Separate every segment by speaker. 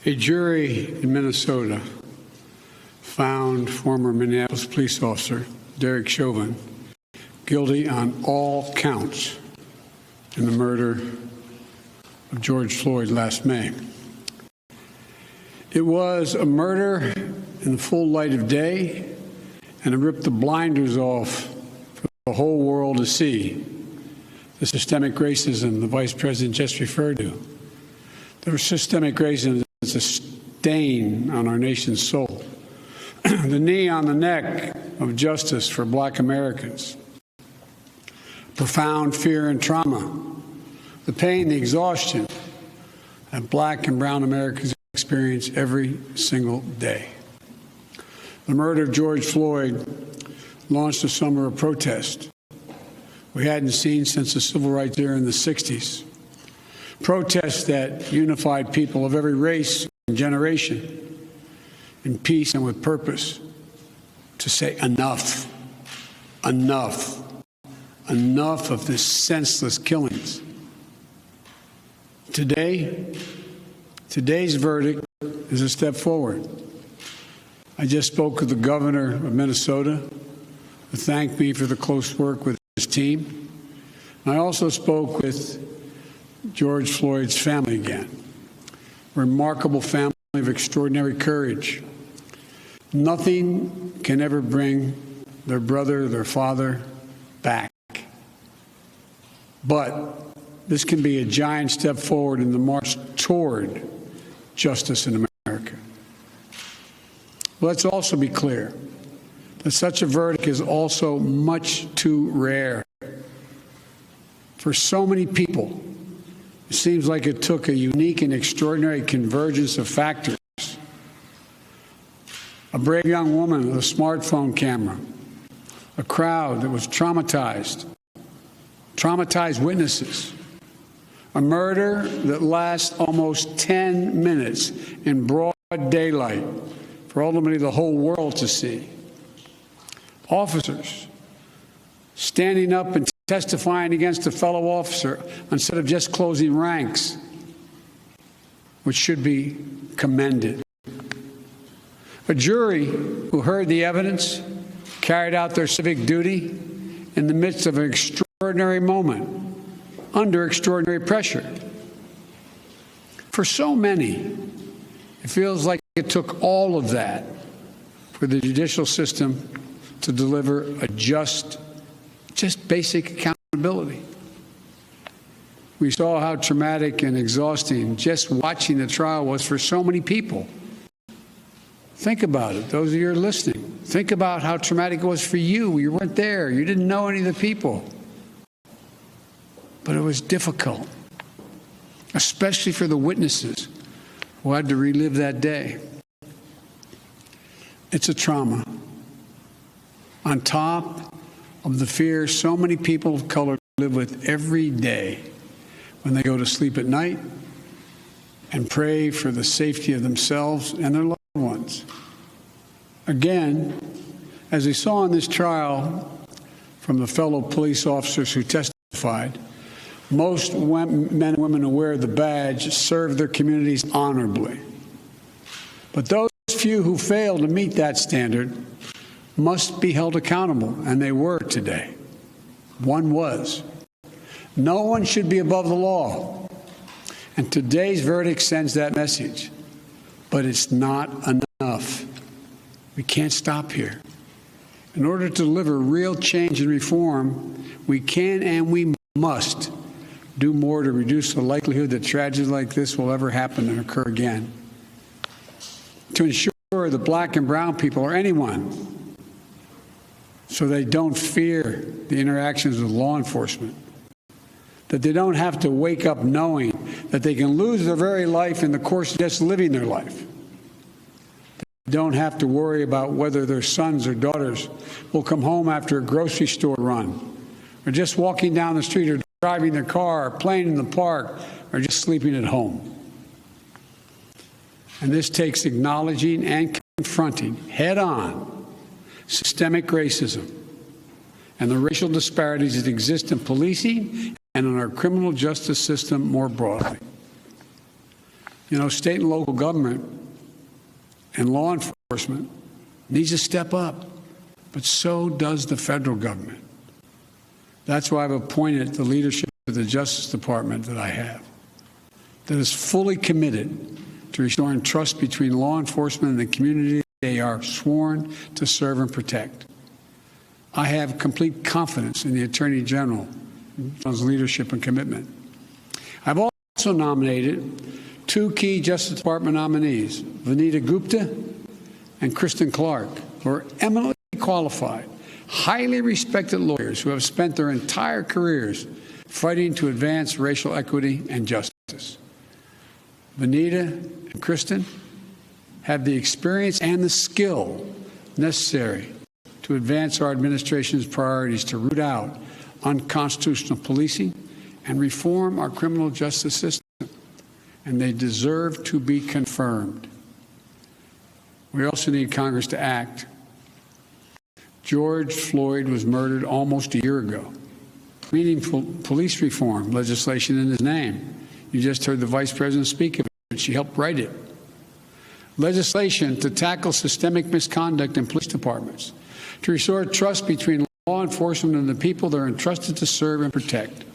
Speaker 1: A jury in Minnesota found former Minneapolis police officer Derek Chauvin guilty on all counts in the murder of George Floyd last May. It was a murder in the full light of day, and it ripped the blinders off for the whole world to see the systemic racism the Vice President just referred to. The systemic racism is a stain on our nation's soul. The knee on the neck of justice for Black Americans. Profound fear and trauma. The pain, the exhaustion that Black and brown Americans experience every single day. The murder of George Floyd launched a summer of protest we hadn't seen since the civil rights era in the 60s. Protests that unified people of every race and generation in peace and with purpose to say enough, enough, enough of this senseless killings. Today's verdict is a step forward. I just spoke with the governor of Minnesota, who thanked me for the close work with his team. And I also spoke with George Floyd's family again. Remarkable family of extraordinary courage. Nothing can ever bring their brother, their father back. But this can be a giant step forward in the march toward justice in America. Let's also be clear that such a verdict is also much too rare. For so many people, it seems like it took a unique and extraordinary convergence of factors. A brave young woman with a smartphone camera, a crowd that was traumatized witnesses, a murder that lasts almost 10 minutes in broad daylight for ultimately the whole world to see. Officers standing up and testifying against a fellow officer instead of just closing ranks, which should be commended. A jury who heard the evidence, carried out their civic duty in the midst of an extraordinary moment, under extraordinary pressure. For so many, it feels like it took all of that for the judicial system to deliver a just basic accountability. We saw how traumatic and exhausting just watching the trial was for so many people. Think about it, those of you who are listening. Think about how traumatic it was for you. You weren't there. You didn't know any of the people. But it was difficult, especially for the witnesses who had to relive that day. It's a trauma. On top of the fear so many people of color live with every day when they go to sleep at night and pray for the safety of themselves and their loved ones. Again, as we saw in this trial from the fellow police officers who testified, most men and women who wear the badge serve their communities honorably. But those few who fail to meet that standard must be held accountable, and they were today. One was. No one should be above the law. And today's verdict sends that message. But it's not enough. We can't stop here. In order to deliver real change and reform, we can and we must do more to reduce the likelihood that tragedies like this will ever happen and occur again. To ensure that Black and brown people, or anyone, so they don't fear the interactions with law enforcement, that they don't have to wake up knowing that they can lose their very life in the course of just living their life. They don't have to worry about whether their sons or daughters will come home after a grocery store run, or just walking down the street, or driving their car, or playing in the park, or just sleeping at home. And this takes acknowledging and confronting head-on systemic racism and the racial disparities that exist in policing and in our criminal justice system more broadly. You know, state and local government and law enforcement needs to step up, but so does the federal government. That's why I've appointed the leadership of the Justice Department that I have, that is fully committed to restoring trust between law enforcement and the community they are sworn to serve and protect. I have complete confidence in the Attorney General's leadership and commitment. I've also nominated two key Justice Department nominees, Vanita Gupta and Kristen Clark, who are eminently qualified, highly respected lawyers who have spent their entire careers fighting to advance racial equity and justice. Vanita and Kristen have the experience and the skill necessary to advance our administration's priorities to root out unconstitutional policing and reform our criminal justice system, and they deserve to be confirmed. We also need Congress to act. George Floyd was murdered almost a year ago. Meaningful police reform legislation in his name. You just heard the Vice President speak of it. She helped write it. Legislation to tackle systemic misconduct in police departments, to restore trust between law enforcement and the people they're entrusted to serve and protect.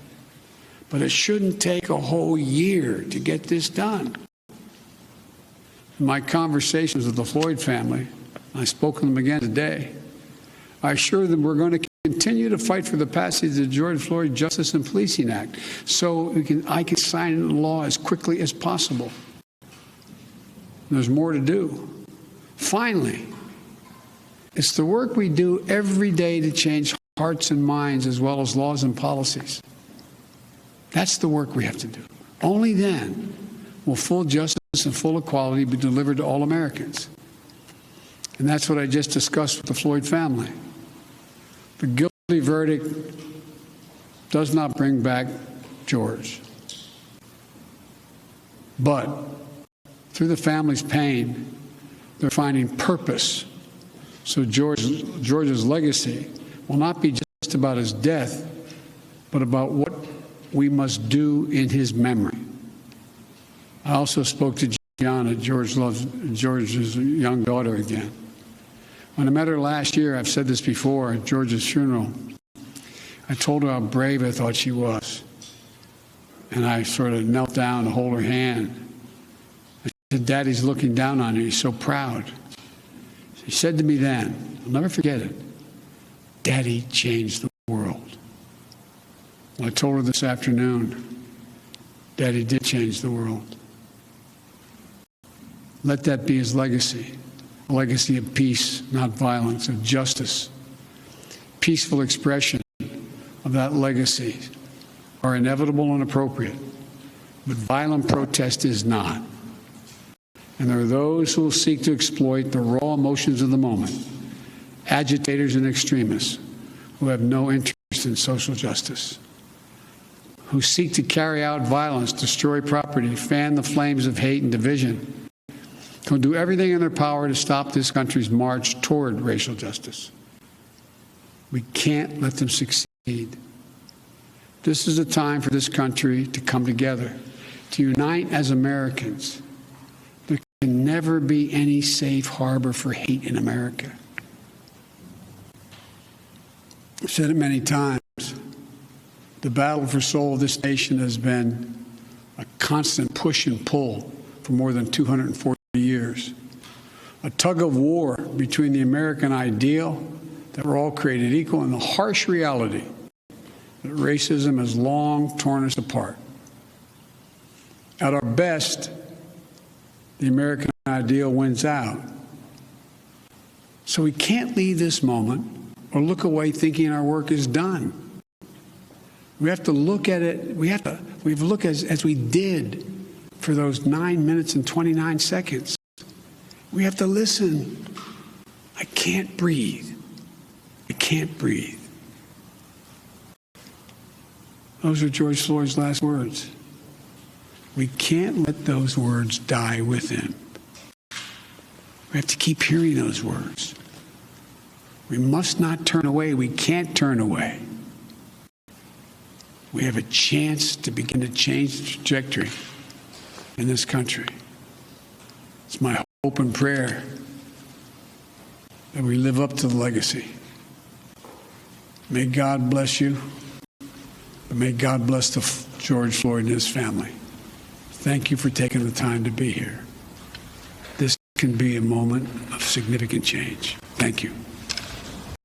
Speaker 1: But it shouldn't take a whole year to get this done. In my conversations with the Floyd family, I spoke to them again today, I assured them we're going to continue to fight for the passage of the George Floyd Justice and Policing Act so I can sign into law as quickly as possible. There's more to do. Finally, it's the work we do every day to change hearts and minds as well as laws and policies. That's the work we have to do. Only then will full justice and full equality be delivered to all Americans. And that's what I just discussed with the Floyd family. The guilty verdict does not bring back George. But through the family's pain, they're finding purpose. So George's legacy will not be just about his death, but about what we must do in his memory. I also spoke to Gianna, George's young daughter, again. When I met her last year, I've said this before, at George's funeral, I told her how brave I thought she was. And I sort of knelt down to hold her hand. I said, Daddy's looking down on you. He's so proud. She said to me then, I'll never forget it, Daddy changed the world. Well, I told her this afternoon, Daddy did change the world. Let that be his legacy. A legacy of peace, not violence, of justice. Peaceful expression of that legacy are inevitable and appropriate, but violent protest is not. And there are those who will seek to exploit the raw emotions of the moment, agitators and extremists who have no interest in social justice, who seek to carry out violence, destroy property, fan the flames of hate and division, who do everything in their power to stop this country's march toward racial justice. We can't let them succeed. This is a time for this country to come together, to unite as Americans. There can never be any safe harbor for hate in America. I've said it many times. The battle for soul of this nation has been a constant push and pull for more than 240 years. A tug of war between the American ideal that we're all created equal and the harsh reality that racism has long torn us apart. At our best, the American ideal wins out. So we can't leave this moment or look away thinking our work is done. We have to look at it, we have to look as we did for those 9 minutes and 29 seconds. We have to listen. I can't breathe. I can't breathe. Those are George Floyd's last words. We can't let those words die with him. We have to keep hearing those words. We must not turn away. We can't turn away. We have a chance to begin to change the trajectory in this country. It's my hope and prayer that we live up to the legacy. May God bless you, but may God bless George Floyd and his family. Thank you for taking the time to be here. This can be a moment of significant change. Thank you.